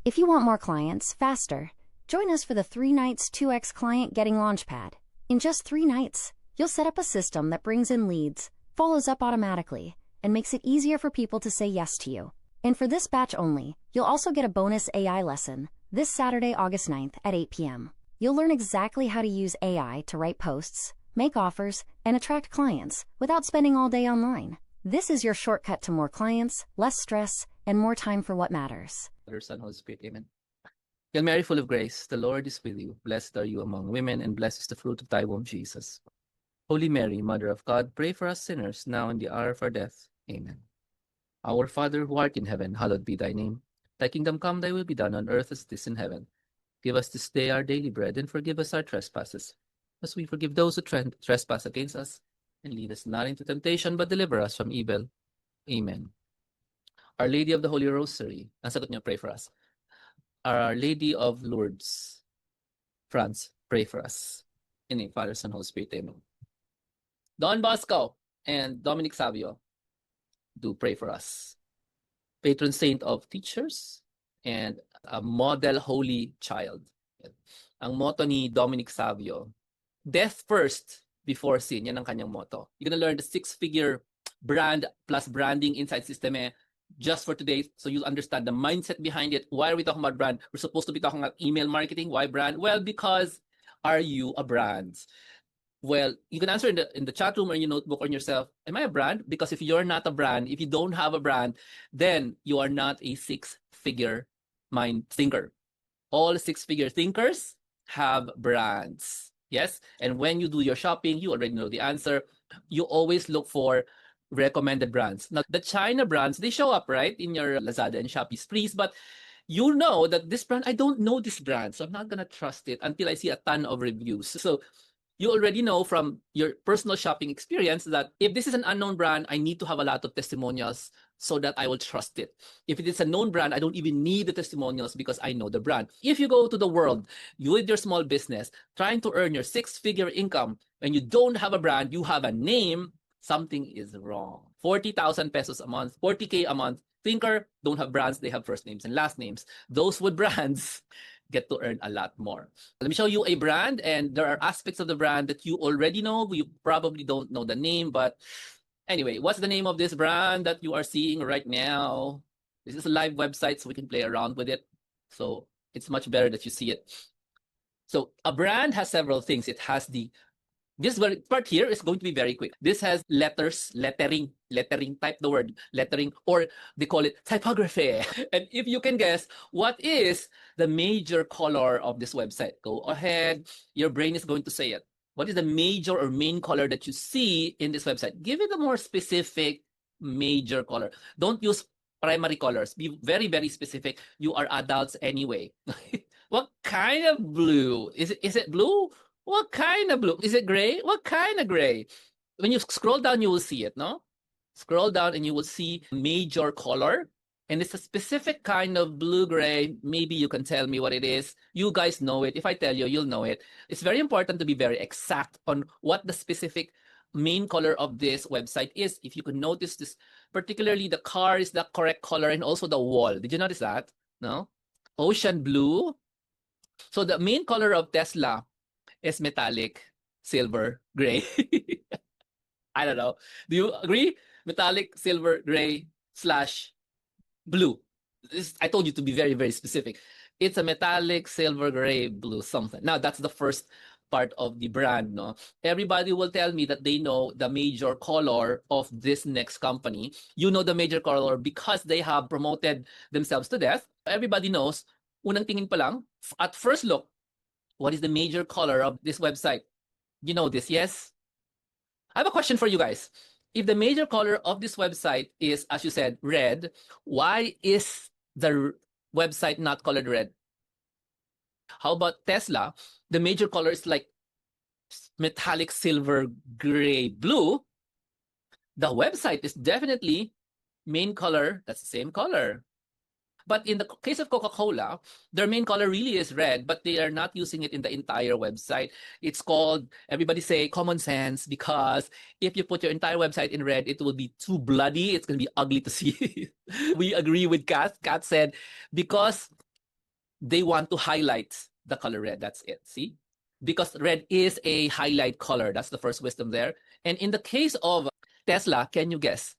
If you want more clients faster, join us for the 3 nights 2x client getting launchpad. In just 3 nights, you'll set up a system that brings in leads, follows up automatically, and makes it easier for people to say yes to you. And for this batch only, you'll also get a bonus AI lesson this Saturday, August 9th at 8 p.m. You'll learn exactly how to use AI to write posts, make offers, and attract clients without spending all day online. This is your shortcut to more clients, less stress, and more time for what matters. Father, Son, Holy Spirit, amen. Hail Mary, full of grace, the Lord is with you. Blessed are you among women, and blessed is the fruit of thy womb, Jesus. Holy Mary, Mother of God, pray for us sinners, now and the hour of our death. Amen. Our Father, who art in heaven, hallowed be thy name. Thy kingdom come, thy will be done on earth as it is in heaven. Give us this day our daily bread, and forgive us our trespasses, as we forgive those who trespass against us. And lead us not into temptation, but deliver us from evil. Amen. Our Lady of the Holy Rosary, ang sagot niyo, pray for us. Our Lady of Lourdes, France, pray for us. In the name of Father, Son, Holy Spirit, amen. Don Bosco and Dominic Savio, do pray for us. Patron saint of teachers and a model holy child. Ang motto ni Dominic Savio, death first before sin. Yan ang kanyang motto. You're gonna learn the 6-figure brand plus branding inside Systeme just for today, so you'll understand the mindset behind it. Why are we talking about brand? We're supposed to be talking about email marketing. Why brand? Well, because are you a brand? Well, you can answer in the chat room or in your notebook on yourself, am I a brand? Because if you're not a brand, if you don't have a brand, then you are not a 6-figure mind thinker. All 6-figure thinkers have brands. Yes? And when you do your shopping, you already know the answer. You always look for recommended brands. Now, the China brands, they show up, right, in your Lazada and Shopee sprees, but you know that this brand, I don't know this brand, so I'm not going to trust it until I see a ton of reviews. So you already know from your personal shopping experience that if this is an unknown brand, I need to have a lot of testimonials so that I will trust it. If it is a known brand, I don't even need the testimonials because I know the brand. If you go to the world, you with your small business, trying to earn your 6-figure income, and you don't have a brand, you have a name, something is wrong. 40,000 pesos a month, 40K a month. Thinker, don't have brands, they have first names and last names. Those with brands get to earn a lot more. Let me show you a brand, and there are aspects of the brand that you already know. You probably don't know the name, but anyway, what's the name of this brand that you are seeing right now? This is a live website, so we can play around with it. So it's much better that you see it. So a brand has several things. It has this part here is going to be very quick. This has letters, lettering, type the word, lettering, or they call it typography. And if you can guess, what is the major color of this website? Go ahead. Your brain is going to say it. What is the major or main color that you see in this website? Give it a more specific major color. Don't use primary colors. Be very, very specific. You are adults anyway. What kind of blue? Is it blue? What kind of blue? Is it gray? What kind of gray? When you scroll down, you will see it, no? Scroll down and you will see major color. And it's a specific kind of blue-gray. Maybe you can tell me what it is. You guys know it. If I tell you, you'll know it. It's very important to be very exact on what the specific main color of this website is. If you can notice this, particularly the car is the correct color and also the wall. Did you notice that? No? Ocean blue. So the main color of Tesla is metallic, silver, gray. I don't know. Do you agree? Metallic, silver, gray / blue. I told you to be very, very specific. It's a metallic, silver, gray, blue, something. Now, that's the first part of the brand. No, everybody will tell me that they know the major color of this next company. You know the major color because they have promoted themselves to death. Everybody knows, unang tingin pa lang, at first look, what is the major color of this website? You know this, yes? I have a question for you guys. If the major color of this website is, as you said, red, why is the website not colored red? How about Tesla? The major color is like metallic silver, gray, blue. The website is definitely main color, that's the same color. But in the case of Coca-Cola, their main color really is red, but they are not using it in the entire website. It's called, everybody say, common sense, because if you put your entire website in red, it will be too bloody. It's going to be ugly to see. We agree with Kat. Kat said, because they want to highlight the color red. That's it. See? Because red is a highlight color. That's the first wisdom there. And in the case of Tesla, can you guess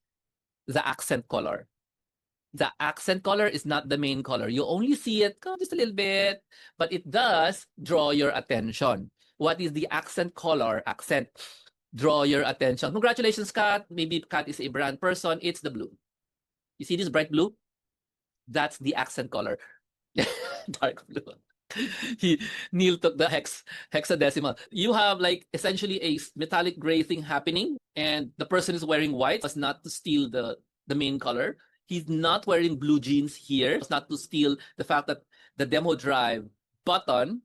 the accent color? The accent color is not the main color. You only see it just a little bit, but it does draw your attention. What is the accent color? Accent. Draw your attention. Congratulations, Kat. Maybe Kat is a brand person. It's the blue. You see this bright blue? That's the accent color. Dark blue. Neil took the hexadecimal. You have like essentially a metallic gray thing happening, and the person is wearing white. It's not to steal the main color. He's not wearing blue jeans here. It's not to steal the fact that the demo drive button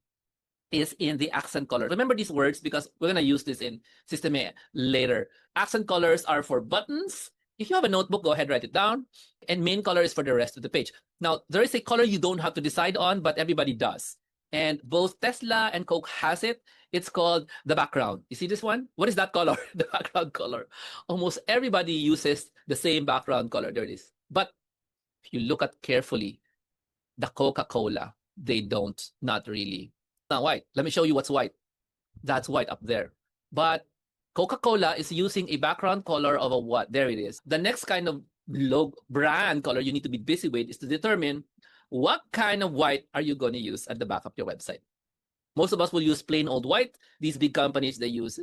is in the accent color. Remember these words because we're going to use this in Systeme later. Accent colors are for buttons. If you have a notebook, go ahead, write it down. And main color is for the rest of the page. Now, there is a color you don't have to decide on, but everybody does. And both Tesla and Coke has it. It's called the background. You see this one? What is that color? The background color. Almost everybody uses the same background color. There it is. But if you look at carefully, the Coca-Cola, they don't, not really. Not white. Let me show you what's white. That's white up there. But Coca-Cola is using a background color of a what? There it is. The next kind of brand color you need to be busy with is to determine what kind of white are you going to use at the back of your website. Most of us will use plain old white. These big companies, they use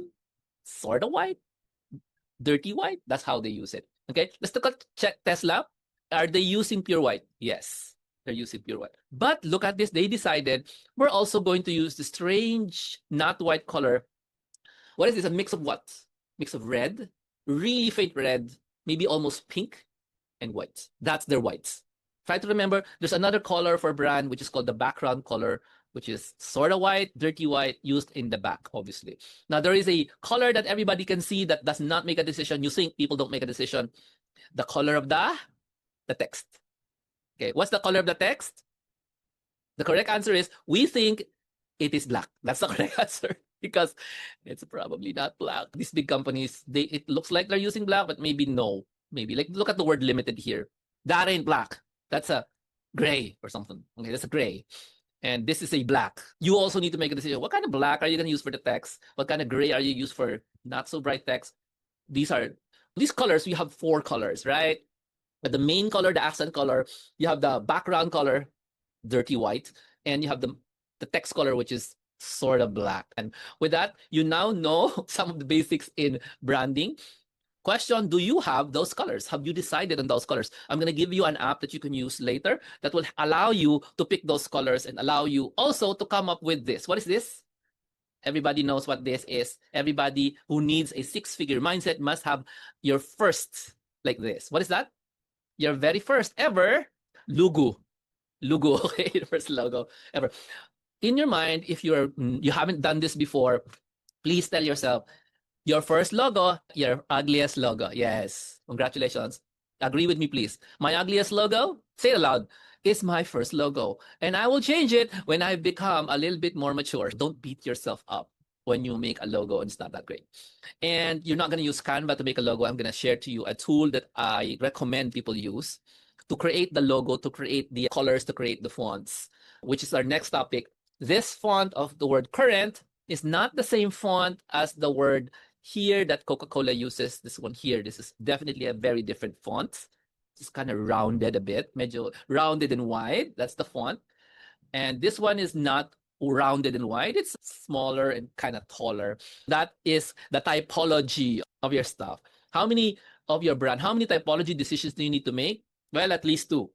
sort of white, dirty white. That's how they use it. Okay, let's check Tesla. Are they using pure white? Yes, they're using pure white. But look at this. They decided we're also going to use the strange, not white color. What is this? A mix of what? Mix of red, really faint red, maybe almost pink, and white. That's their whites. Try to remember, there's another color for brand, which is called the background color, which is sort of white, dirty white, used in the back, obviously. Now, there is a color that everybody can see that does not make a decision. You think people don't make a decision. The color of the text. Okay, what's the color of the text? The correct answer is, we think it is black. That's the correct answer because it's probably not black. These big companies, it looks like they're using black, but maybe no. Maybe like look at the word limited here. That ain't black. That's a gray or something. Okay, that's a gray. And this is a black. You also need to make a decision. What kind of black are you going to use for the text? What kind of gray are you use for not so bright text? These colors. We have 4 colors, right? But the main color, the accent color, you have the background color, dirty white, and you have the text color, which is sort of black. And with that, you now know some of the basics in branding. Question, do you have those colors? Have you decided on those colors? I'm going to give you an app that you can use later that will allow you to pick those colors and allow you also to come up with this. What is this? Everybody knows what this is. Everybody who needs a 6-figure mindset must have your first like this. What is that? Your very first ever logo. Okay, first logo ever. In your mind, if you haven't done this before, please tell yourself, your first logo, your ugliest logo. Yes, congratulations. Agree with me, please. My ugliest logo, say it aloud, is my first logo. And I will change it when I become a little bit more mature. Don't beat yourself up when you make a logo and it's not that great. And you're not going to use Canva to make a logo. I'm going to share to you a tool that I recommend people use to create the logo, to create the colors, to create the fonts, which is our next topic. This font of the word current is not the same font as the word here that Coca-Cola uses. This one here, this is definitely a very different font. It's kind of rounded a bit, medyo rounded and wide. That's the font. And this one is not rounded and wide. It's smaller and kind of taller. That is the typology of your stuff. How many of your brand, how many typology decisions do you need to make? Well, at least 2.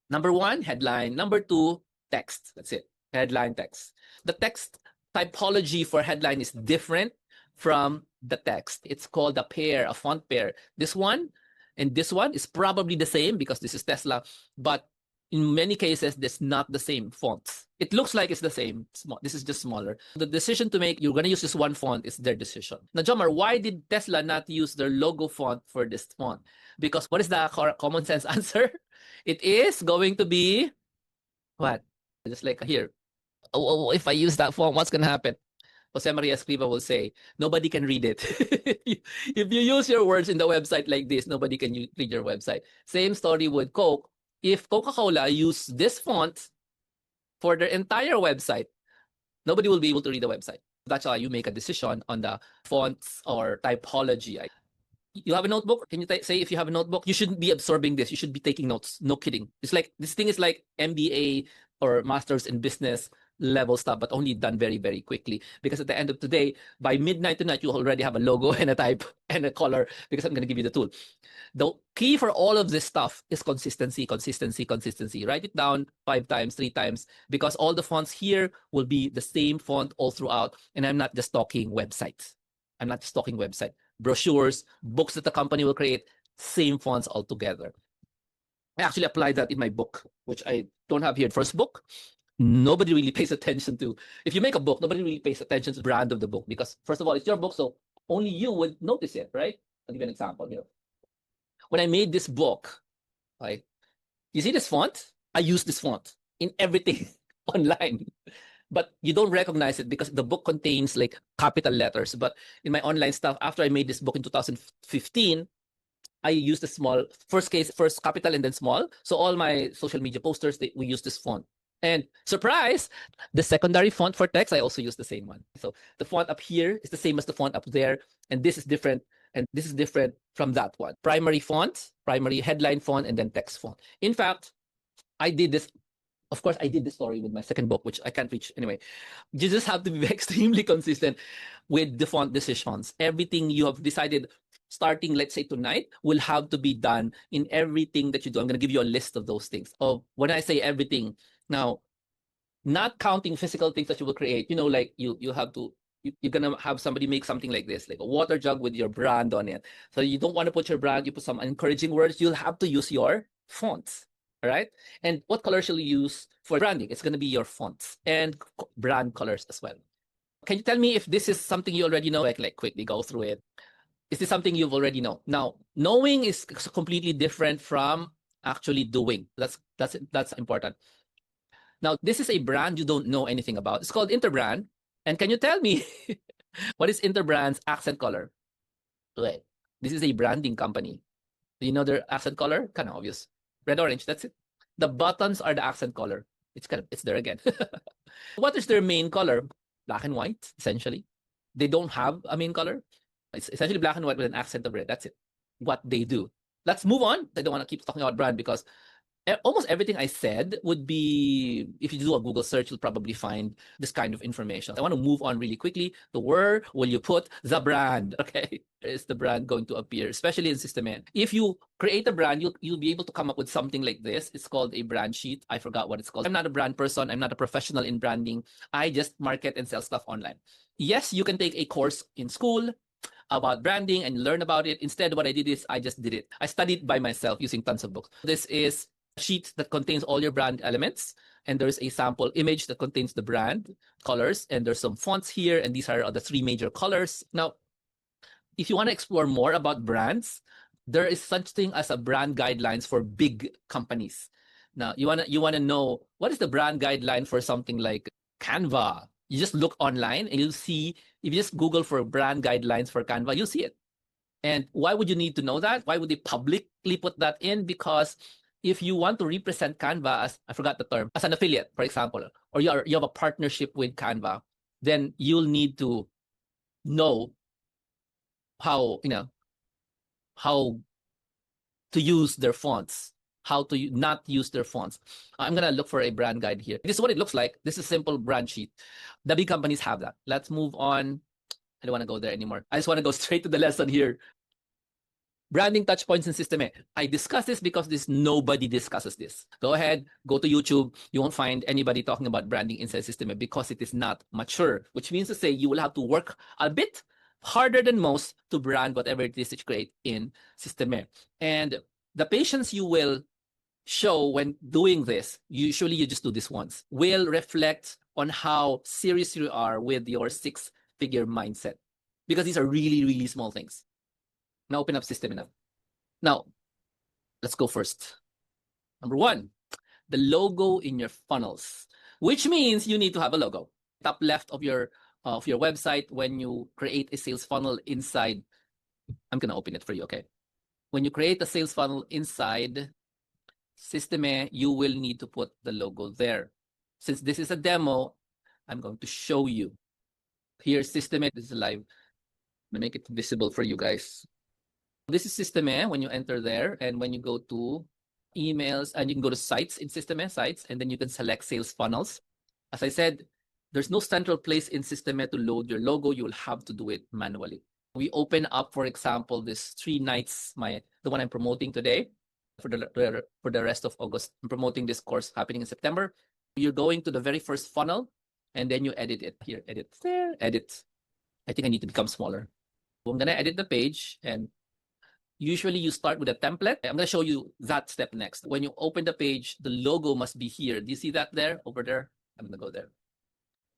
Number 1, headline. Number 2, text. That's it. Headline, text. The text typology for headline is different from the text. It's called a pair, a font pair. This one and this one is probably the same because this is Tesla, but in many cases, there's not the same fonts. It looks like it's the same. This is just smaller. The decision to make, you're going to use this one font, is their decision. Now, Jomar, why did Tesla not use their logo font for this font? Because what is the common sense answer? It is going to be, what? Just like here. Oh, if I use that font, what's going to happen? Jose Maria Escriva will say, nobody can read it. If you use your words in the website like this, nobody can read your website. Same story with Coke. If Coca-Cola used this font, for their entire website. Nobody will be able to read the website. That's why you make a decision on the fonts or typology. You have a notebook? Can you say if you have a notebook? You shouldn't be absorbing this. You should be taking notes. No kidding. It's like this thing is like MBA or Masters in Business level stuff, but only done very, very quickly. Because at the end of the day, by midnight tonight, you already have a logo and a type and a color because I'm going to give you the tool. The key for all of this stuff is consistency, consistency, consistency. Write it down 5 times, 3 times, because all the fonts here will be the same font all throughout. And I'm not just talking websites. I'm not just talking website. Brochures, books that the company will create, same fonts altogether. I actually applied that in my book, which I don't have here. First book, nobody really pays attention to. If you make a book, nobody really pays attention to the brand of the book because, first of all, it's your book, so only you would notice it, right? I'll give you an example here. When I made this book, right, you see this font? I use this font in everything online. But you don't recognize it because the book contains like capital letters. But in my online stuff, after I made this book in 2015, I used the small, first capital and then small. So all my social media posters, we use this font. And surprise, the secondary font for text, I also use the same one. So the font up here is the same as the font up there. And this is different. And this is different from that one. Primary font, primary headline font, and then text font. In fact, I did this. Of course, I did this story with my second book, which I can't reach anyway. You just have to be extremely consistent with the font decisions. Everything you have decided starting, let's say tonight, will have to be done in everything that you do. I'm going to give you a list of those things. Oh, when I say everything, now, not counting physical things that you will create, like you have to, you're going to have somebody make something like this, like a water jug with your brand on it. So you don't want to put your brand, you put some encouraging words, you'll have to use your fonts. All right. And what color shall you use for branding? It's going to be your fonts and brand colors as well. Can you tell me if this is something you already know? Like quickly go through it. Is this something you've already know? Now, knowing is completely different from actually doing. That's important. Now, this is a brand you don't know anything about. It's called Interbrand. And can you tell me what is Interbrand's accent color? Okay. This is a branding company. Do you know their accent color? Kind of obvious. Red, orange, that's it. The buttons are the accent color. It's there again. What is their main color? Black and white, essentially. They don't have a main color. It's essentially black and white with an accent of red. That's it. What they do. Let's move on. I don't want to keep talking about brand because almost everything I said would be, if you do a Google search, you'll probably find this kind of information. I want to move on really quickly to where will you put the brand? Okay, is the brand going to appear, especially in Systeme? If you create a brand, you'll be able to come up with something like this. It's called a brand sheet. I forgot what it's called. I'm not a brand person. I'm not a professional in branding. I just market and sell stuff online. Yes, you can take a course in school about branding and learn about it. Instead, what I did is I just did it. I studied by myself using tons of books. This is sheet that contains all your brand elements, and there's a sample image that contains the brand colors, and there's some fonts here, and these are the 3 major colors. Now, if you want to explore more about brands, there is such thing as a brand guidelines for big companies. Now, you want to know what is the brand guideline for something like Canva. You just look online and you'll see, if you just Google for brand guidelines for Canva, you'll see it. And why would you need to know that? Why would they publicly put that in? Because if you want to represent Canva as, I forgot the term, as an affiliate, for example, or you have a partnership with Canva, then you'll need to know how to use their fonts, how to not use their fonts. I'm going to look for a brand guide here. This is what it looks like. This is a simple brand sheet. The big companies have that. Let's move on. I don't want to go there anymore. I just want to go straight to the lesson here. Branding touch points in Systeme. I discuss this because nobody discusses this. Go ahead, go to YouTube. You won't find anybody talking about branding inside Systeme because it is not mature, which means to say you will have to work a bit harder than most to brand whatever it is that you create in Systeme. And the patience you will show when doing this, usually you just do this once, will reflect on how serious you are with your 6-figure mindset. Because these are really, really small things. Now open up Systeme now. Now, let's go first. Number 1, the logo in your funnels, which means you need to have a logo. Top left of your website, when you create a sales funnel inside, I'm going to open it for you, okay? When you create a sales funnel inside Systeme, you will need to put the logo there. Since this is a demo, I'm going to show you. Here's Systeme. This is live. I'm gonna make it visible for you guys. This is Systeme when you enter there, and when you go to emails, and you can go to sites in Systeme, sites, and then you can select sales funnels. As I said, there's no central place in Systeme to load your logo. You will have to do it manually. We open up, for example, this 3 nights, the one I'm promoting today for the rest of August. I'm promoting this course happening in September. You're going to the very first funnel, and then you edit it here. Edit there, edit. I think I need to become smaller. I'm gonna edit the page, and usually you start with a template. I'm gonna show you that step next. When you open the page, the logo must be here. Do you see that there, over there? I'm gonna go there.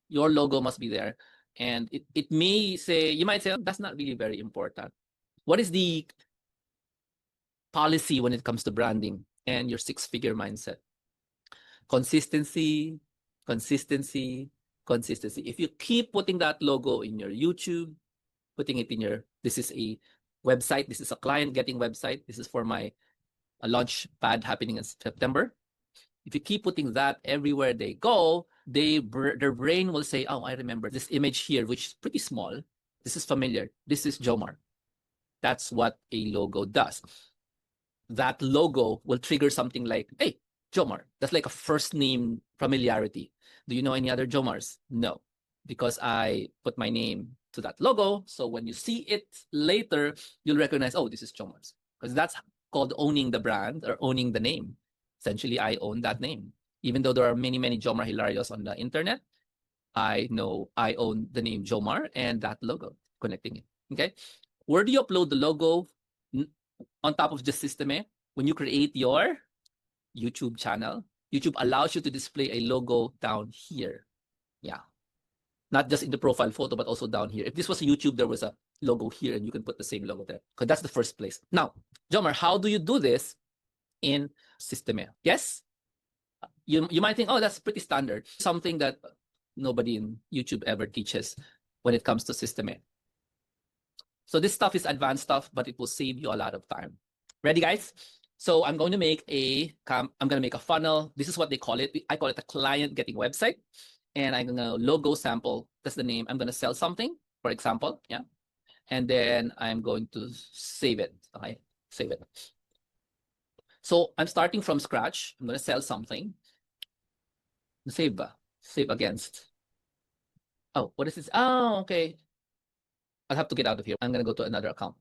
Your logo must be there. And it may say, you might say, oh, that's not really very important. What is the policy when it comes to branding and your 6-figure mindset? Consistency, consistency, consistency. If you keep putting that logo in your YouTube, putting it in your, this is a website, this is a client getting website, this is for my launch pad happening in September. If you keep putting that everywhere they go, their brain will say, oh, I remember this image here, which is pretty small. This is familiar. This is Jomar. That's what a logo does. That logo will trigger something like, hey, Jomar. That's like a first name familiarity. Do you know any other Jomars? No, because I put my name to that logo. So when you see it later, you'll recognize, oh, this is Jomar's. Because that's called owning the brand or owning the name. Essentially, I own that name. Even though there are many, many Jomar Hilarios on the internet, I know I own the name Jomar and that logo, connecting it. Okay. Where do you upload the logo? On top of the Systeme, when you create your YouTube channel, YouTube allows you to display a logo down here. Yeah. Not just in the profile photo, but also down here. If this was YouTube, there was a logo here and you can put the same logo there. Because that's the first place. Now, Jomar, how do you do this in Systeme? Yes? You might think, oh, that's pretty standard. Something that nobody in YouTube ever teaches when it comes to Systeme. So this stuff is advanced stuff, but it will save you a lot of time. Ready, guys? So I'm going to make a funnel. This is what they call it. I call it a client getting website. And I'm gonna logo sample. That's the name. I'm gonna sell something, for example. Yeah. And then I'm going to save it. Okay, save it. So I'm starting from scratch. I'm gonna sell something. Save against. Oh, what is this? Oh, okay. I'll have to get out of here. I'm gonna go to another account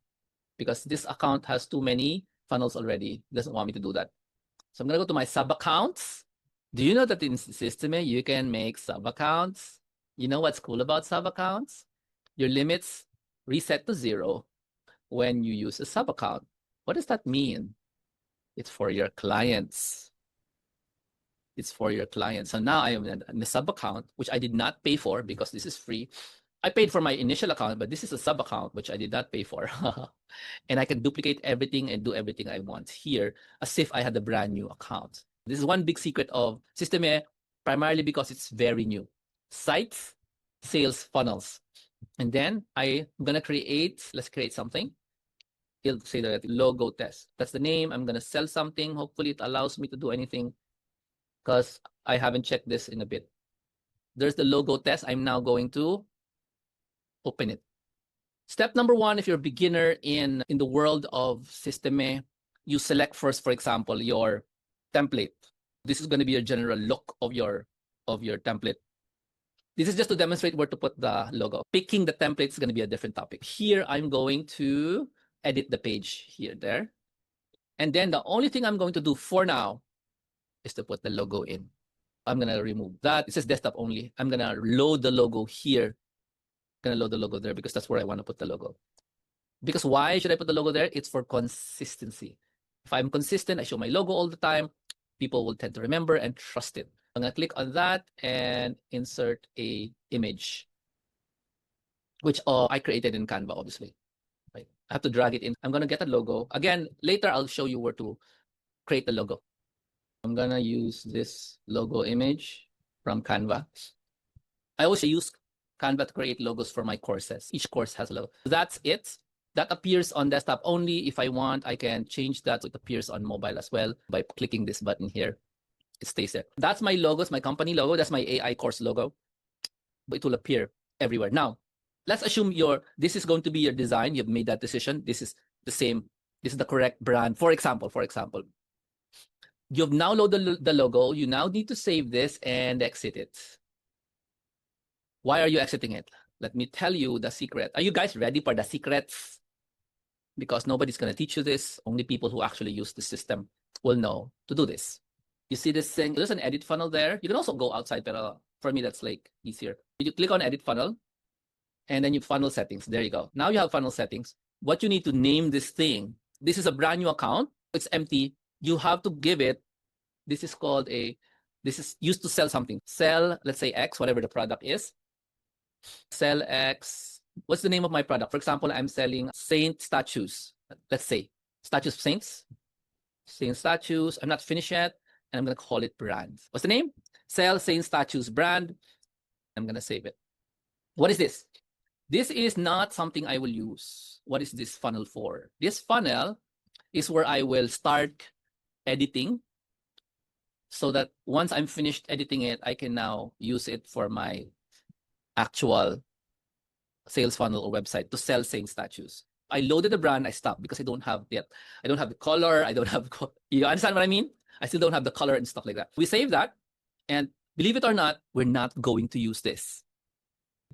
because this account has too many funnels already. It doesn't want me to do that. So I'm gonna go to my sub accounts. Do you know that in Systeme you can make sub accounts? You know what's cool about sub accounts? Your limits reset to 0 when you use a sub account. What does that mean? It's for your clients. It's for your clients. So now I am in a sub account, which I did not pay for because this is free. I paid for my initial account, but this is a sub account, which I did not pay for. And I can duplicate everything and do everything I want here as if I had a brand new account. This is one big secret of Systeme, primarily because it's very new. Sites, sales funnels. And then I'm going to let's create something. It'll say that logo test. That's the name. I'm going to sell something. Hopefully it allows me to do anything because I haven't checked this in a bit. There's the logo test. I'm now going to open it. Step number 1, if you're a beginner in the world of Systeme, you select first, for example, your template. This is going to be a general look of your template. This is just to demonstrate where to put the logo. Picking the template is going to be a different topic. Here, I'm going to edit the page here, there. And then the only thing I'm going to do for now is to put the logo in. I'm going to remove that. It says desktop only. I'm going to load the logo here. I'm going to load the logo there because that's where I want to put the logo. Because why should I put the logo there? It's for consistency. If I'm consistent, I show my logo all the time, people will tend to remember and trust it. I'm going to click on that and insert a image, which I created in Canva, obviously. Right? I have to drag it in. I'm going to get a logo. Again, later I'll show you where to create the logo. I'm going to use this logo image from Canva. I also use Canva to create logos for my courses. Each course has a logo. That's it. That appears on desktop only. If I want, I can change that so it appears on mobile as well by clicking this button here. it stays there. That's my logo, it's my company logo, that's my AI course logo. But it will appear everywhere. Now, let's assume this is going to be your design. You've made that decision. This is the same. This is the correct brand. For example, you've now loaded the logo. You now need to save this and exit it. Why are you exiting it? Let me tell you the secret. Are you guys ready for the secrets? Because nobody's going to teach you this. Only people who actually use the system will know to do this. You see this thing? There's an edit funnel there. You can also go outside, but for me, that's like easier. You click on edit funnel, and then you funnel settings. There you go. Now you have funnel settings. What you need to name this thing. This is a brand new account. It's empty. You have to give it. This is used to sell something. Sell, let's say X, whatever the product is. Sell X. What's the name of my product? For example, I'm selling saint statues. Let's say statues of saints. Saint statues. I'm not finished yet. And I'm going to call it brand. What's the name? Sell saint statues brand. I'm going to save it. What is this? This is not something I will use. What is this funnel for? This funnel is where I will start editing so that once I'm finished editing it, I can now use it for my actual sales funnel or website to sell saint statues. I loaded the brand, I stopped because I don't have yet. I don't have the color. I don't have, you understand what I mean? I still don't have the color and stuff like that. We save that, and believe it or not, we're not going to use this.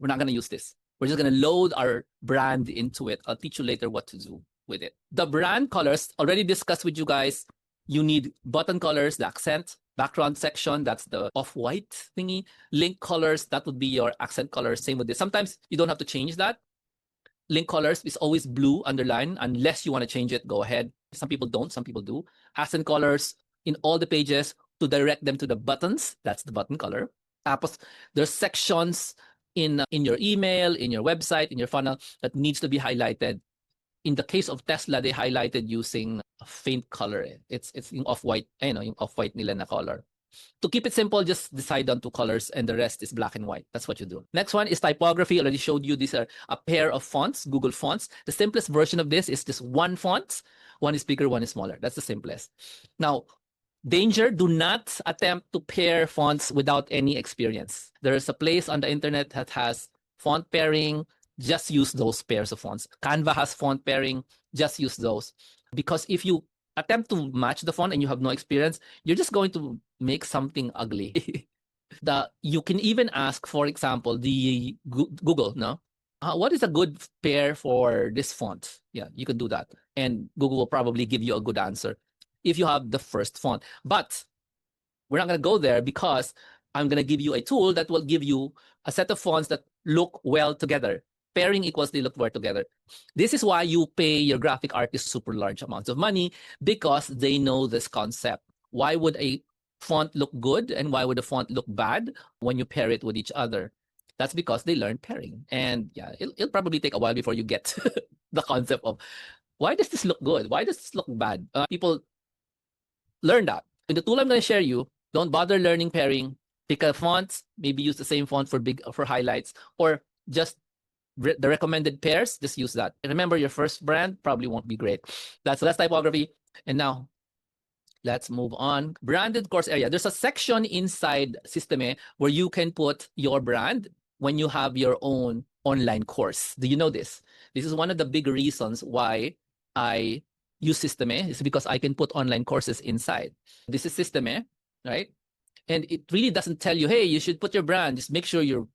We're not going to use this. We're just going to load our brand into it. I'll teach you later what to do with it. The brand colors, already discussed with you guys. You need button colors, the accent, background section, that's the off-white thingy. Link colors, that would be your accent colors. Same with this. Sometimes you don't have to change that. Link colors is always blue underline. Unless you want to change it, go ahead. Some people don't, some people do. Accent colors in all the pages to direct them to the buttons. That's the button color. Tapos, there's sections in your email, in your website, in your funnel that needs to be highlighted. In the case of Tesla, they highlighted using a faint color. It's yung off-white, yung off-white nila na color. To keep it simple, just decide on two colors and the rest is black and white. That's what you do. Next one is typography. I already showed you these are a pair of fonts, Google fonts. The simplest version of this is just one font. One is bigger, one is smaller. That's the simplest. Now, danger, do not attempt to pair fonts without any experience. There is a place on the internet that has font pairing. Just use those pairs of fonts. Canva has font pairing. Just use those. Because if you attempt to match the font and you have no experience, you're just going to make something ugly. You can even ask, for example, the Google, no? What is a good pair for this font? Yeah, you can do that. And Google will probably give you a good answer if you have the first font. But we're not going to go there because I'm going to give you a tool that will give you a set of fonts that look well together. Pairing equals they look well together. This is why you pay your graphic artist super large amounts of money, because they know this concept. Why would a font look good and why would a font look bad when you pair it with each other? That's because they learned pairing. And yeah, it'll probably take a while before you get the concept of why does this look good? Why does this look bad? People learn that. In the tool I'm going to share you, don't bother learning pairing. Pick a font, maybe use the same font for highlights, or just the recommended pairs, just use that. And remember, your first brand probably won't be great. That's typography. And now, let's move on. Branded course area. There's a section inside Systeme where you can put your brand when you have your own online course. Do you know this? This is one of the big reasons why I use Systeme, is because I can put online courses inside. This is Systeme, right? And it really doesn't tell you, hey, you should put your brand. Just make sure your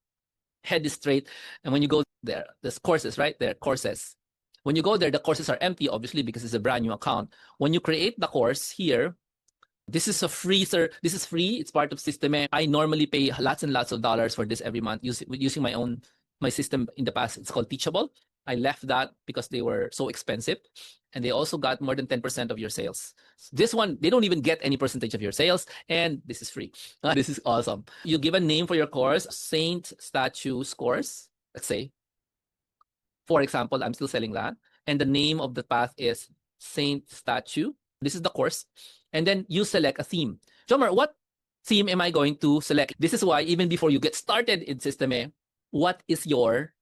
head is straight. And when you go there, there's courses, right? There are courses. When you go there, the courses are empty, obviously, because it's a brand new account. When you create the course here, this is a free, sir. This is free. It's part of Systeme. I normally pay lots and lots of dollars for this every month using my system in the past. It's called Teachable. I left that because they were so expensive. And they also got more than 10% of your sales. This one, they don't even get any percentage of your sales. And this is free. This is awesome. You give a name for your course, Saint Statues course, let's say. For example, I'm still selling that. And the name of the path is Saint Statue. This is the course. And then you select a theme. Jomar, what theme am I going to select? This is why even before you get started in Systeme, what is your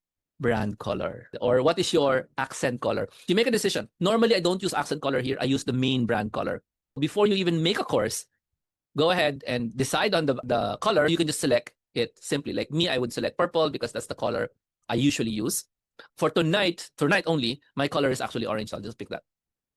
brand color, or what is your accent color? You make a decision. Normally, I don't use accent color here. I use the main brand color. Before you even make a course, go ahead and decide on the color. You can just select it simply. Like me, I would select purple because that's the color I usually use. For tonight only, my color is actually orange. So I'll just pick that.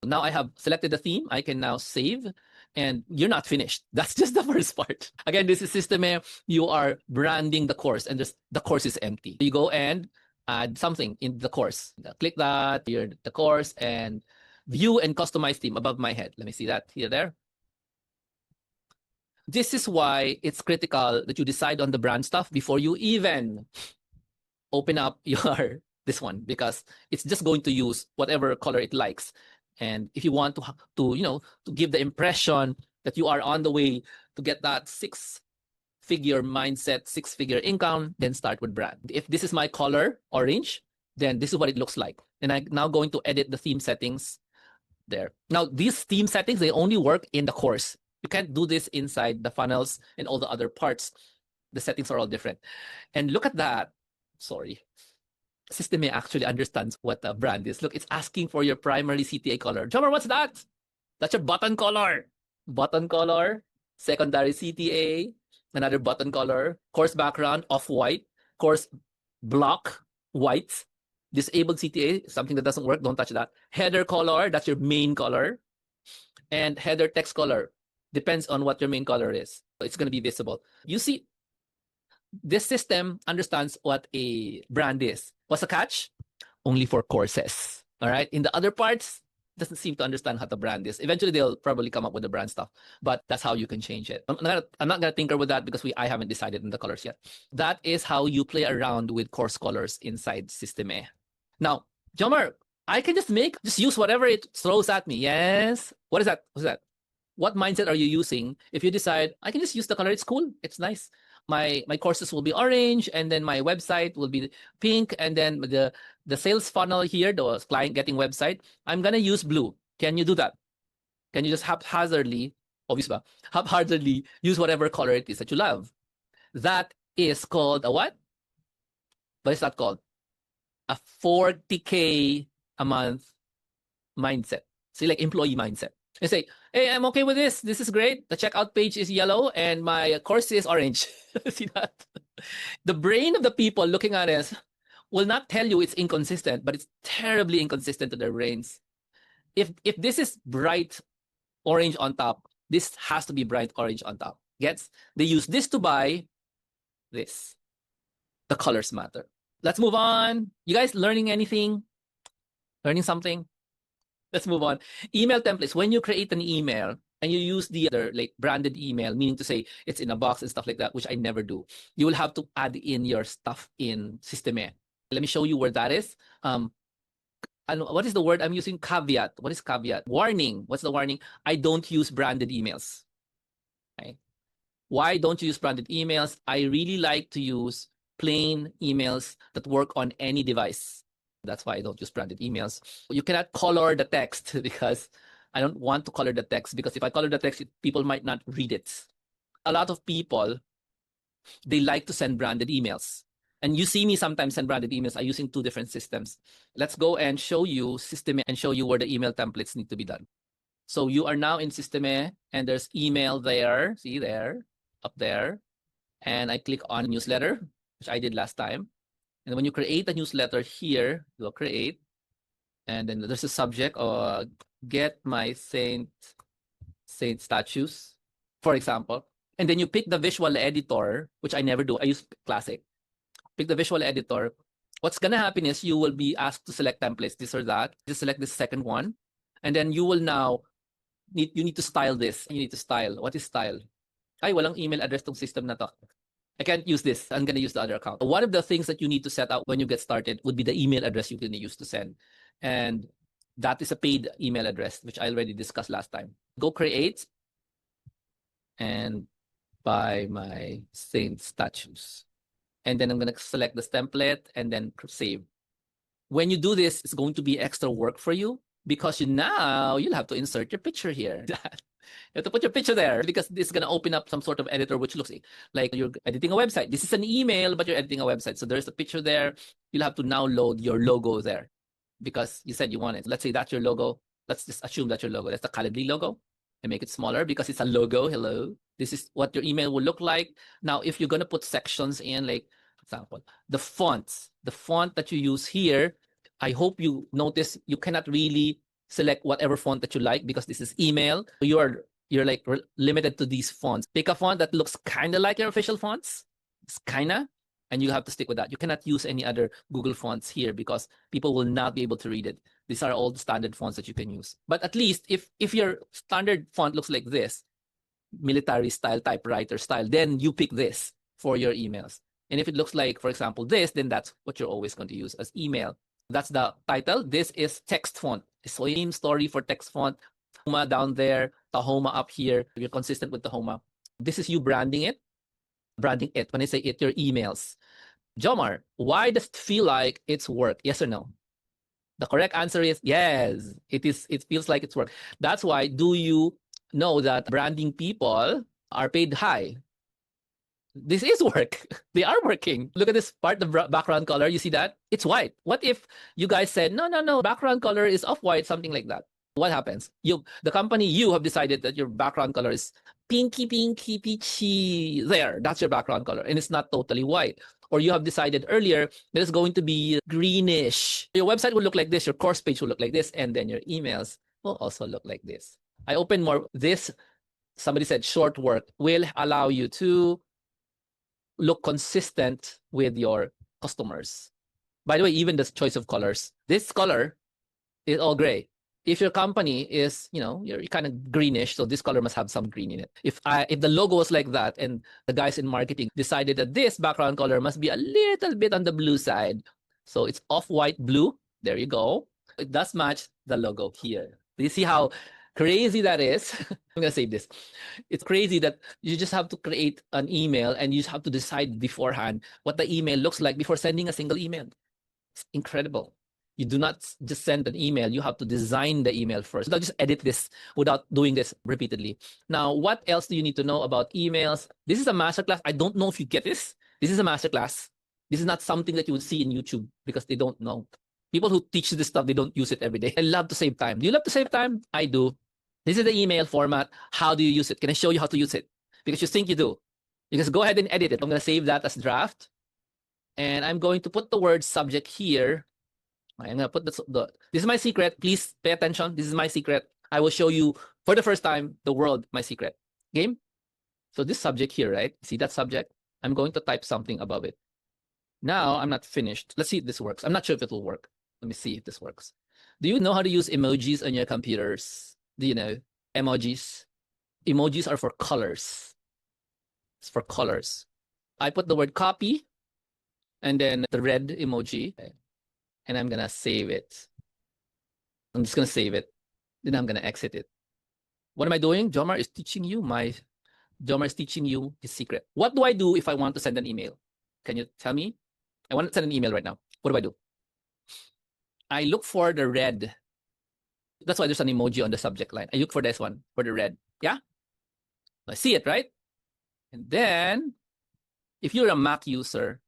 Now I have selected the theme. I can now save, and you're not finished. That's just the first part. Again, this is Systeme. You are branding the course, and just the course is empty. You go and add something in the course. Click that, here the course, and view and customize theme above my head. Let me see that here, there. This is why it's critical that you decide on the brand stuff before you even open up your this one, because it's just going to use whatever color it likes. And if you want to give the impression that you are on the way to get that six-figure mindset, six-figure income, then start with brand. If this is my color, orange, then this is what it looks like. And I'm now going to edit the theme settings there. Now, these theme settings, they only work in the course. You can't do this inside the funnels and all the other parts. The settings are all different. And look at that. Sorry. Systeme actually understands what a brand is. Look, it's asking for your primary CTA color. Jomar, what's that? That's your button color. Button color, secondary CTA, another button color, course background, off-white, course block, white, disabled CTA, something that doesn't work, don't touch that. Header color, that's your main color. And header text color, depends on what your main color is. It's going to be visible. You see, this system understands what a brand is. What's the catch? Only for courses. All right. In the other parts, doesn't seem to understand how the brand is. Eventually, they'll probably come up with the brand stuff, but that's how you can change it. I'm not going to tinker with that because I haven't decided on the colors yet. That is how you play around with course colors inside Systeme. Now, Jomar, I can just use whatever it throws at me. Yes. What is that? What's that? What mindset are you using if you decide I can just use the color? It's cool. It's nice. My courses will be orange, and then my website will be pink, and then the sales funnel here, the client getting website, I'm gonna use blue. Can you do that? Can you just haphazardly use whatever color it is that you love? That is called a what? What is that called? A 40K a month mindset. See, like employee mindset. And say, hey, I'm okay with this. This is great. The checkout page is yellow and my course is orange. See that? The brain of the people looking at us will not tell you it's inconsistent, but it's terribly inconsistent to their brains. If this is bright orange on top, this has to be bright orange on top. Gets? They use this to buy this. The colors matter. Let's move on. You guys learning anything? Learning something? Let's move on. Email templates. When you create an email and you use the other like branded email, meaning to say it's in a box and stuff like that, which I never do, you will have to add in your stuff in Systeme. Let me show you where that is. And what is the word I'm using? Caveat. What is caveat? Warning. What's the warning? I don't use branded emails. Okay. Why don't you use branded emails? I really like to use plain emails that work on any device. That's why I don't use branded emails. You cannot color the text because I don't want to color the text, because if I color the text, people might not read it. A lot of people, they like to send branded emails. And you see me sometimes send branded emails. I'm using two different systems. Let's go and show you Systeme and show you where the email templates need to be done. So you are now in Systeme and there's email there. See there, up there. And I click on newsletter, which I did last time. And when you create a newsletter here, you'll create, and then there's a subject, get my saint statues, for example. And then you pick the visual editor, which I never do. I use Classic. Pick the visual editor. What's going to happen is you will be asked to select templates, this or that. Just select this second one. And then you will now, you need to style this. You need to style. What is style? Ay, walang email address tong system na to. I can't use this. I'm going to use the other account. One of the things that you need to set out when you get started would be the email address you're going to use to send. And that is a paid email address, which I already discussed last time. Go create and buy my saint statues. And then I'm going to select this template and then save. When you do this, it's going to be extra work for you because you'll have to insert your picture here. You have to put your picture there because this is going to open up some sort of editor which looks like you're editing a website. This is an email, but you're editing a website. So there's a picture there. You'll have to now load your logo there because you said you want it. Let's say that's your logo. Let's just assume that's your logo. That's the Calendly logo. and make it smaller because it's a logo. Hello. This is what your email will look like. Now, if you're going to put sections in, like, for example, the font that you use here, I hope you notice you cannot really select whatever font that you like because this is email. You're like limited to these fonts. Pick a font that looks kind of like your official fonts. It's kinda, and you have to stick with that. You cannot use any other Google fonts here because people will not be able to read it. These are all the standard fonts that you can use. But at least if your standard font looks like this, military style, typewriter style, then you pick this for your emails. And if it looks like, for example, this, then that's what you're always going to use as email. That's the title. This is text font. Same story for text font. Tahoma down there, Tahoma up here. You're consistent with Tahoma. This is you branding it. Branding it. When I say it, your emails. Jomar, why does it feel like it's work? Yes or no? The correct answer is yes. It is. It feels like it's work. That's why. Do you know that branding people are paid high? This is work. They are working. Look at this part, the background color. You see that? It's white. What if you guys said, no, background color is off-white, something like that? What happens? The company, you have decided that your background color is pinky, peachy. There, that's your background color. And it's not totally white. Or you have decided earlier that it's going to be greenish. Your website will look like this. Your course page will look like this. And then your emails will also look like this. I open more. This, somebody said short work will allow you to look consistent with your customers. By the way, even the choice of colors. This color is all gray. If your company is, you're kind of greenish, so this color must have some green in it. If the logo was like that and the guys in marketing decided that this background color must be a little bit on the blue side, so it's off-white blue, there you go. It does match the logo here. Do you see how crazy that is? I'm gonna save this. It's crazy that you just have to create an email and you just have to decide beforehand what the email looks like before sending a single email. It's incredible. You do not just send an email. You have to design the email first. Don't just edit this without doing this repeatedly. Now, what else do you need to know about emails? This is a masterclass. I don't know if you get this. This is a masterclass. This is not something that you would see in YouTube because they don't know. People who teach this stuff, they don't use it every day. I love to save time. Do you love to save time? I do. This is the email format. How do you use it? Can I show you how to use it? Because you think you do. You just go ahead and edit it. I'm going to save that as draft. And I'm going to put the word subject here. I'm going to put this is my secret. Please pay attention. This is my secret. I will show you for the first time the world, my secret. Game? So this subject here, right? See that subject? I'm going to type something above it. Now I'm not finished. Let's see if this works. I'm not sure if it will work. Let me see if this works. Do you know how to use emojis on your computers? Do you know emojis? Emojis are for colors. It's for colors. I put the word copy and then the red emoji. And I'm going to save it. I'm just going to save it. Then I'm going to exit it. What am I doing? Jomar is teaching you his secret. What do I do if I want to send an email? Can you tell me? I want to send an email right now. What do I do? I look for the red. That's why there's an emoji on the subject line. I look for this one, for the red. Yeah? I see it, right? And then, if you're a Mac user,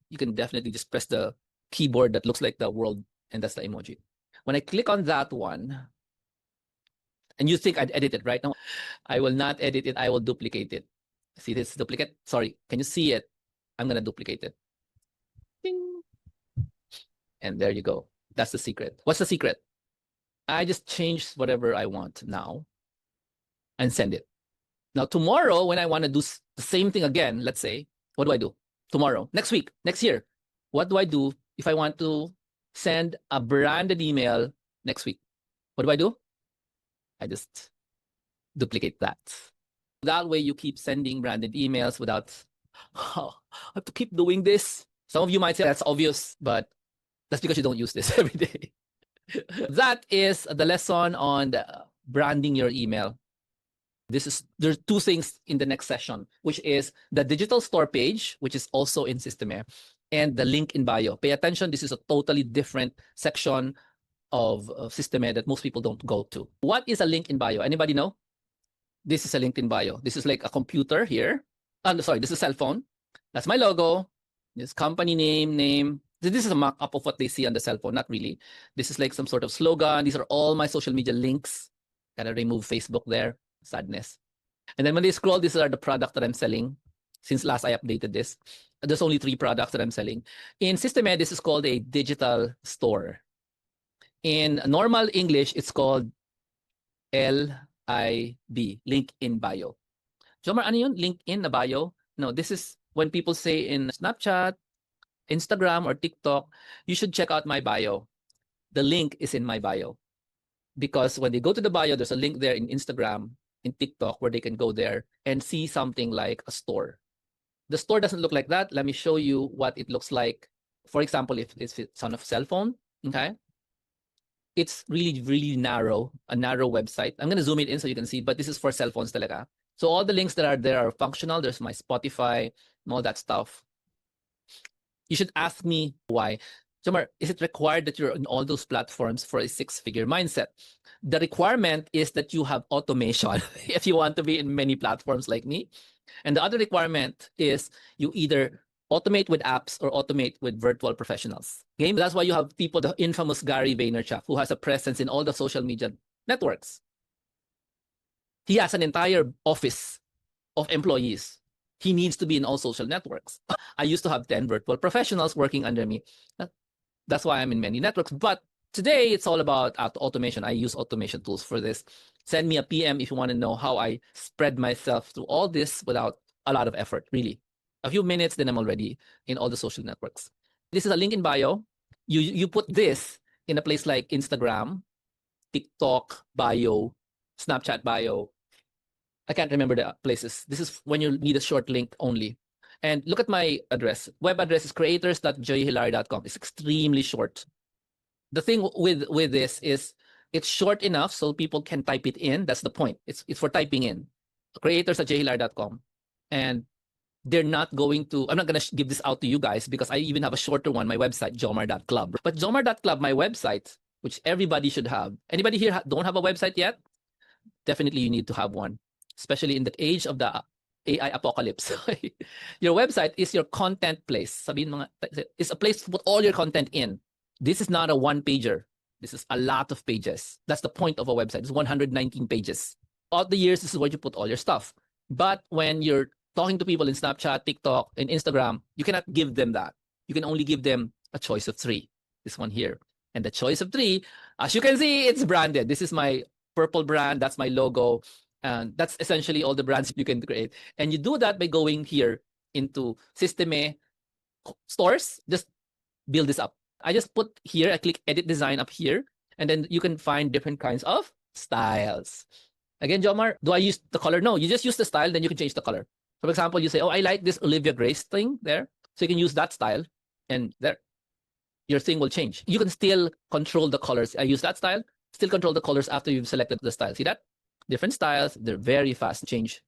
you can definitely just press the keyboard that looks like the world, and that's the emoji. When I click on that one, and you think I'd edit it right now, I will not edit it. I will duplicate it. See this duplicate? Sorry, can you see it? I'm going to duplicate it. Ding. And there you go. That's the secret. What's the secret? I just change whatever I want now and send it. Now, tomorrow, when I want to do the same thing again, let's say, what do I do? Tomorrow, next week, next year, what do I do if I want to send a branded email next week? What do? I just duplicate that. That way you keep sending branded emails without, I have to keep doing this. Some of you might say that's obvious, but that's because you don't use this every day. That is the lesson on branding your email. There's two things in the next session, which is the digital store page, which is also in Systeme, and the link in bio. Pay attention. This is a totally different section of Systeme that most people don't go to. What is a link in bio? Anybody know? This is a link in bio. This is like a computer here. Sorry, this is a cell phone. That's my logo. This company name. This is a mock-up of what they see on the cell phone. Not really. This is like some sort of slogan. These are all my social media links. Gotta remove Facebook there. Sadness. And then when they scroll, these are the products that I'm selling. Since last I updated this, there's only 3 products that I'm selling. In Systeme, this is called a digital store. In normal English, it's called LIB, link in bio. Jomar, ano yun? Link in na bio? No, this is when people say in Snapchat, Instagram, or TikTok, you should check out my bio. The link is in my bio. Because when they go to the bio, there's a link there in Instagram, in TikTok, where they can go there and see something like a store. The store doesn't look like that. Let me show you what it looks like. For example, if it's on a cell phone, okay? It's really, really narrow, a narrow website. I'm going to zoom it in so you can see, but this is for cell phones talaga. So all the links that are there are functional. There's my Spotify and all that stuff. You should ask me why. Jomar, is it required that you're on all those platforms for a 6-figure mindset? The requirement is that you have automation if you want to be in many platforms like me. And the other requirement is you either automate with apps or automate with virtual professionals. Okay? That's why you have people, the infamous Gary Vaynerchuk, who has a presence in all the social media networks. He has an entire office of employees. He needs to be in all social networks. I used to have 10 virtual professionals working under me. That's why I'm in many networks. But today, it's all about automation. I use automation tools for this. Send me a PM if you want to know how I spread myself through all this without a lot of effort, really. A few minutes, then I'm already in all the social networks. This is a link in bio. You put this in a place like Instagram, TikTok bio, Snapchat bio. I can't remember the places. This is when you need a short link only. And look at my address. Web address is creators.joyhilary.com. It's extremely short. The thing with this is it's short enough so people can type it in. That's the point. It's for typing in. Creators.joyhilary.com. And they're not going to, I'm not going to give this out to you guys because I even have a shorter one, my website, jomar.club. But jomar.club, my website, which everybody should have. Anybody here don't have a website yet? Definitely you need to have one, especially in the age of the AI apocalypse. Your website is your content place. Sabihin mga, it's a place to put all your content in. This is not a one-pager. This is a lot of pages. That's the point of a website. It's 119 pages. All the years, this is where you put all your stuff. But when you're talking to people in Snapchat, TikTok, and Instagram, you cannot give them that. You can only give them a choice of 3. This one here. And the choice of 3, as you can see, it's branded. This is my purple brand. That's my logo. And that's essentially all the brands you can create. And you do that by going here into Systeme stores. Just build this up. I just put here, I click edit design up here, and then you can find different kinds of styles. Again, Jomar, do I use the color? No, you just use the style, then you can change the color. For example, you say, oh, I like this Olivia Grace thing there. So you can use that style, and there, your thing will change. You can still control the colors. I use that style, still control the colors after you've selected the style. See that? Different styles, they're very fast change.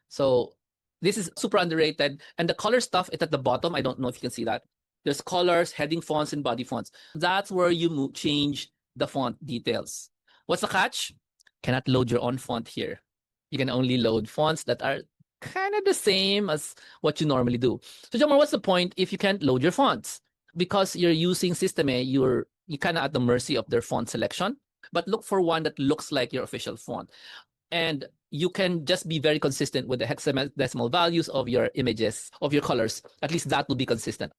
So this is super underrated. And the color stuff is at the bottom. I don't know if you can see that. There's colors, heading fonts, and body fonts. That's where you change the font details. What's the catch? Cannot load your own font here. You can only load fonts that are kind of the same as what you normally do. So Jomar, what's the point if you can't load your fonts? Because you're using Systeme, you're kind of at the mercy of their font selection. But look for one that looks like your official font. And you can just be very consistent with the hexadecimal values of your images, of your colors. At least that will be consistent.